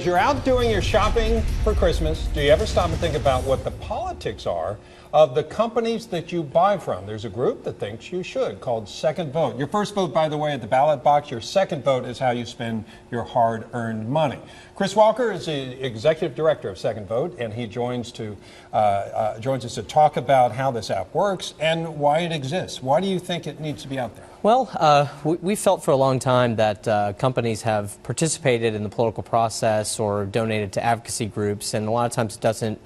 You're out doing your shopping for Christmas. Do you ever stop and think about what the politics are of the companies that you buy from? There's a group that thinks you should, called Second Vote. Your first vote, by the way, at the ballot box. Your second vote is how you spend your hard-earned money. Chris Walker is the executive director of Second Vote, and he joins us to talk about how this app works and why it exists. Why do you think it needs to be out there? Well, we felt for a long time that companies have participated in the political process or donated to advocacy groups, and a lot of times it doesn't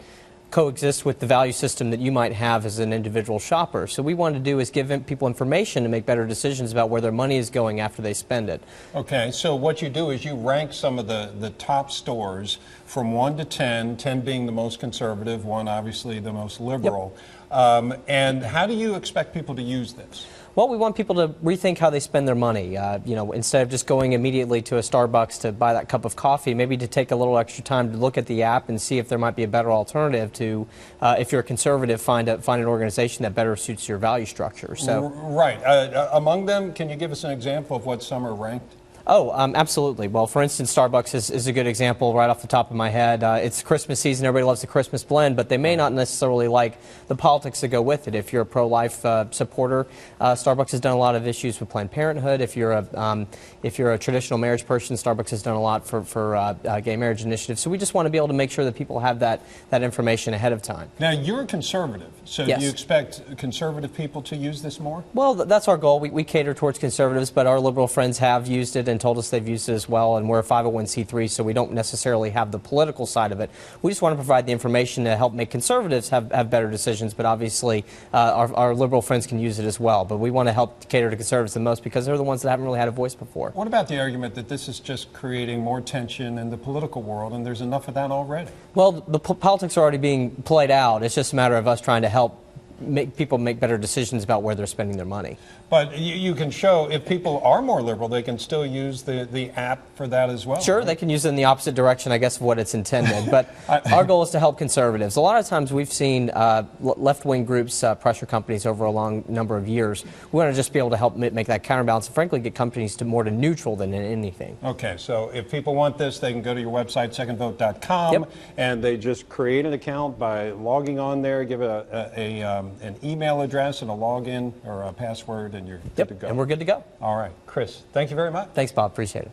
coexist with the value system that you might have as an individual shopper. So we wanted to do is give people information to make better decisions about where their money is going after they spend it. Okay, so what you do is you rank some of the top stores from 1 to 10, 10 being the most conservative, 1 obviously the most liberal. Yep. And how do you expect people to use this? Well, we want people to rethink how they spend their money. You know, instead of just going immediately to a Starbucks to buy that cup of coffee, maybe to take a little extra time to look at the app and see if there might be a better alternative to, if you're a conservative, find an organization that better suits your value structure. So, right. Among them, can you give us an example of what some are ranked? Oh, absolutely. Well, for instance, Starbucks is a good example right off the top of my head. It's Christmas season. Everybody loves the Christmas blend, but they may not necessarily like the politics that go with it. If you're a pro-life supporter, Starbucks has done a lot of issues with Planned Parenthood. If you're a traditional marriage person, Starbucks has done a lot for gay marriage initiatives. So we just want to be able to make sure that people have that information ahead of time. Now, you're a conservative, so yes. Do you expect conservative people to use this more? Well, that's our goal. We cater towards conservatives, but our liberal friends have used it and told us they've used it as well, and we're a 501c3, so we don't necessarily have the political side of it. We just want to provide the information to help make conservatives have better decisions, but obviously our liberal friends can use it as well. But we want to help cater to conservatives the most because they're the ones that haven't really had a voice before. What about the argument that this is just creating more tension in the political world, and there's enough of that already? Well, the politics are already being played out. It's just a matter of us trying to help make people make better decisions about where they're spending their money. But you can show if people are more liberal, they can still use the app for that as well. Sure, right? They can use it in the opposite direction, I guess, of what it's intended. But our goal is to help conservatives. A lot of times we've seen left-wing groups pressure companies over a long number of years. We want to just be able to help make that counterbalance and, frankly, get companies to more to neutral than anything. Okay, so if people want this, they can go to your website, secondvote.com, yep. and they just create an account by logging on there, give it an email address and a login or a password, and you're good to go. And we're good to go. All right. Chris, thank you very much. Thanks, Bob. Appreciate it.